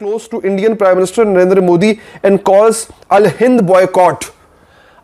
close to Indian Prime Minister Narendra Modi and calls Al-Hind boycott.